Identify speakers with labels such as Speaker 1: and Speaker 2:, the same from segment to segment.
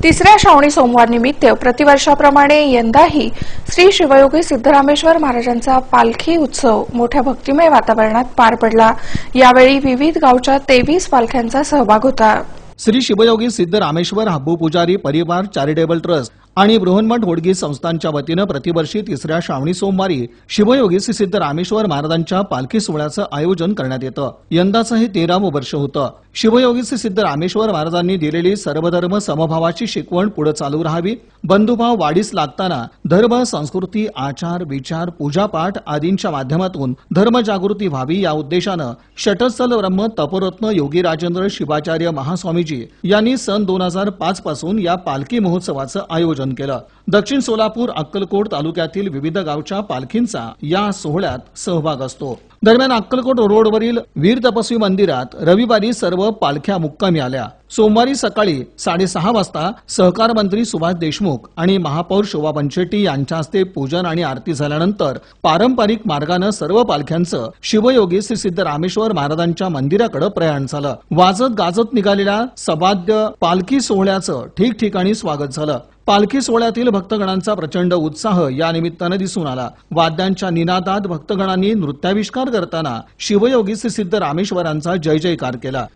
Speaker 1: तिसऱ्या श्रावणी सोमवार निमित्त प्रतिवर्षाप्रमाणे यंदाही श्री शिवयोगी सिद्धरामेश्वर महाराजांचा पालखी उत्सव मोठ्या भक्तिमय वातावरणात पार पडला। यावेळी विविध गावच्या 23 पालख्यांचा सहभाग होता।
Speaker 2: श्री शिवयोगी सिद्धरामेश्वर हब्बू पुजारी परिवार चॅरिटेबल ट्रस्ट आणि बृहन्मठ होडगी संस्थांच्या वतीनं प्रतिवर्षी तिसऱ्या श्रावणी सोमवारी शिवयोगी श्री सिद्धरामेश्वर महाराजांच्या पालखी सोहळ्याचं आयोजन करण्यात येतं। यंदाचं हे 13वं वर्ष होतं। शिवयोगी श्री सिद्धरामेश्वर महाराजांनी दिलेली सर्वधर्म समभावाची शिकवण पुढे चालू राहावी, बंधुभाव वाढीस लागताना धर्म, संस्कृती, आचार, विचार, पूजापाठ आदींच्या माध्यमातून धर्मजागृती व्हावी या उद्देशानं षटस्थल ब्रह्म तपोरत्न योगी राजेंद्र शिवाचार्य महास्वामीजी यांनी सन 2005 पासून या पालखी महोत्सवाचं आयोजन केलं। दक्षिण सोलापूर, अक्कलकोट तालुक्यातील विविध गावच्या पालखींचा या सोहळ्यात सहभाग असतो। दरम्यान अक्कलकोट रोडवरील वीर तपस्वी मंदिरात रविवारी सर्व पालख्या मुक्कामी आल्या। सोमवारी सकाळी 6:30 वाजता सहकार मंत्री सुभाष देशमुख आणि महापौर शोभा बनशेट्टी यांच्या हस्ते पूजन आणि आरती झाल्यानंतर पारंपरिक मार्गाने सर्व पालख्यांचं शिवयोगी श्री सिद्धरामेश्वर महाराजांच्या मंदिराकडे प्रयाण झालं। वाजत गाजत निघालेल्या सवाद्य पालखी सोहळ्याचं ठिकठिकाणी स्वागत झालं। पालखी सोहळ्यातील भक्तगणांचा प्रचंड उत्साह या निमित्तानं दिसून आला। वाद्यांच्या निनादात भक्तगणांनी नृत्याविष्कार करताना शिवयोगी श्री सिद्धरामेश्वरांचा जय जयकार केला।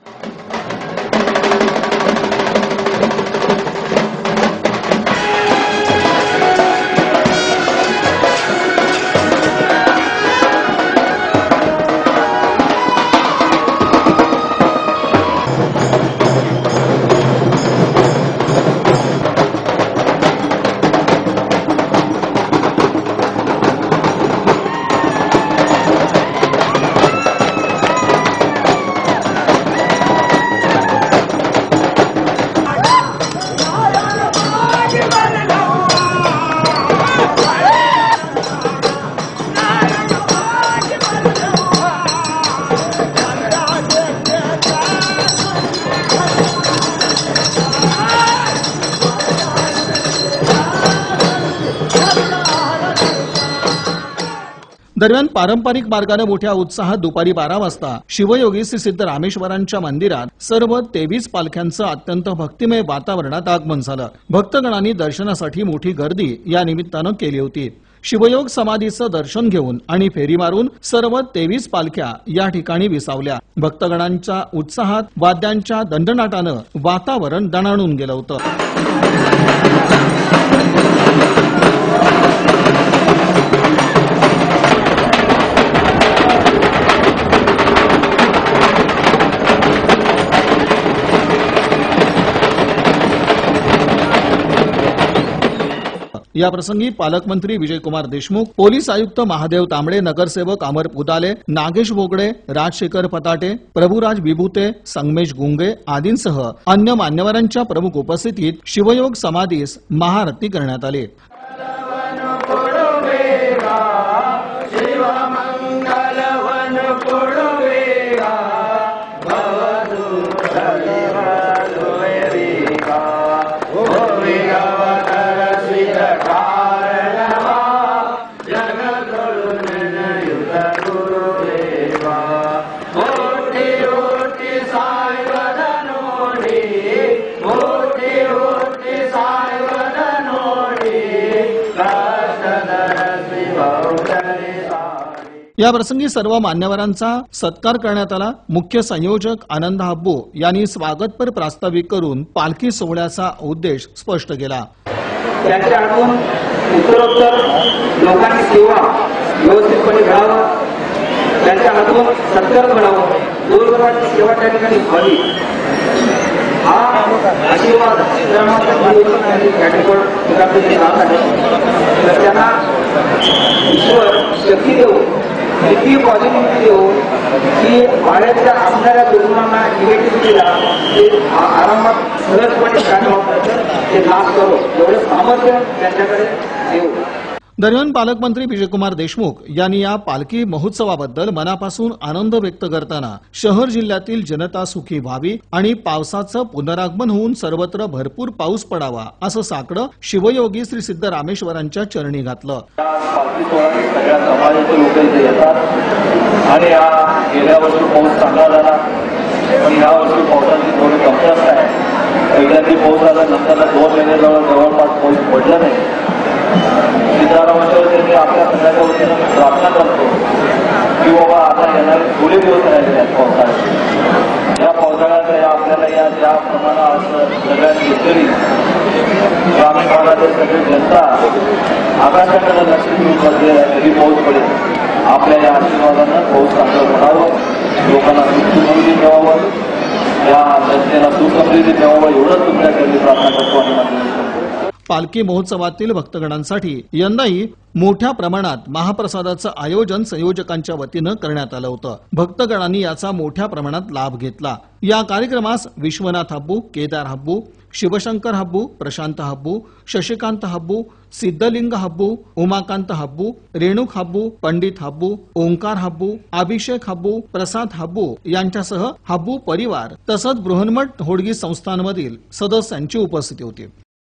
Speaker 2: दरम्यान पारंपरिक मार्गाने मोठ्या उत्साहात दुपारी 12 वाजता शिवयोगी श्री सिद्धरामेश्वरांच्या मंदिरात सर्व 23 पालख्यांचं अत्यंत भक्तिमय वातावरणात आगमन झालं। भक्तगणांनी दर्शनासाठी मोठी गर्दी या निमित्तानं केली होती। शिवयोग समाधीचं दर्शन घेऊन आणि फेरी मारून सर्व 23 पालख्या या ठिकाणी विसावल्या। भक्तगणांच्या उत्साहात वाद्यांच्या दंडनाटानं वातावरण दणाणून गेलं होतं। या प्रसंगी पालकमंत्री विजयकुमार देशमुख, पोलीस आयुक्त महादेव तांबडे, नगरसेवक अमर पुदाले, नागेश बोगडे, राजशेखर पताटे, प्रभुराज विभूते, संगमेश गुंगे आदींसह अन्य मान्यवरांच्या प्रमुख उपस्थितीत शिवयोग समाधीस महाआरती करण्यात आली। या प्रसंगी सर्व मान्यवरांचा सत्कार करण्यात आला। मुख्य संयोजक आनंद हब्बू यांनी स्वागतपर प्रास्ताविक करून पालखी सोहळ्याचा उद्देश स्पष्ट केला।
Speaker 3: त्यांच्या हातून उत्तरोत्तर लोकांची सेवा व्यवस्थितपणे घडावं, त्यांच्या हातून सत्कार घडावं, दूरदूरची सेवा त्या ठिकाणी व्हावी हा आशीर्वाद तर त्यांना ईश्वर शक्ती देऊ, इतकी पॉझिटिव्हिटी देऊ की बाहेरच्या असणाऱ्या दुर्गुणांना निगेटिव्हिटीला ते आरामात सहजपणे ते नाश करो एवढं सामर्थ्य त्यांच्याकडे देऊ।
Speaker 2: दरम्यान पालकमंत्री विजयकुमार देशमुख यांनी या पालखी महोत्सवाबद्दल मनापासून आनंद व्यक्त करताना शहर जिल्ह्यातील जनता सुखी व्हावी आणि पावसाचं पुनरागमन होऊन सर्वत्र भरपूर पाऊस पडावा असं साकडं शिवयोगी श्री सिद्धरामेश्वरांच्या चरणी घातलं।
Speaker 4: पालखी सोहळ्याने सगळ्या समाजाचे लोक इथे येतात आणि गेल्या वर्षी पाऊस चांगला झाला पण या वर्षी पावसाची थोडी कमतरता आहे। पहिल्यांदा पाऊस आला, नंतर 2 महिने जवळपास पाऊस पडला नाही. सिद्धरामेश्वर त्यांनी आपल्या सगळ्याच्या वतीनं प्रार्थना करतो की बाबा आता येणारे थोडे दिवस राहिले आहेत पावसाळ्यात. या पावसाळ्यात आपल्याला या ज्या प्रमाणात सगळ्या शेतकरी ग्रामीण भागातील सगळी जनता आकाशाकडे लक्ष ठेवून बसलेला आहे. कधी पाऊस पडेल. आपल्या या आशीर्वादानं पाऊस चांगलं पडावं, लोकांना सुखसमृद्धी मिळावं, या जनतेला सुखसमृद्धी मिळावं एवढंच तुमच्यासाठी प्रार्थना करतो आणि मागणी करतो.
Speaker 2: पालखी महोत्सवातील भक्तगणांसाठी यंदाही मोठ्या प्रमाणात महाप्रसादाचं आयोजन संयोजकांच्या वतीनं करण्यात आलं होतं. भक्तगणांनी याचा मोठ्या प्रमाणात लाभ घेतला. या कार्यक्रमास विश्वनाथ हब्बू, केदार हब्बू, शिवशंकर हब्बू, प्रशांत हब्बू, शशिकांत हब्बू, सिद्धलिंग हब्बू, उमाकांत हब्बू, रेणुक हब्बू, पंडित हब्बू, ओंकार हब्बू, अभिषेक हब्बू, प्रसाद हब्बू यांच्यासह हब्बू परिवार तसंच बृहन्मठ होडगी संस्थांमधील सदस्यांची उपस्थिती होती.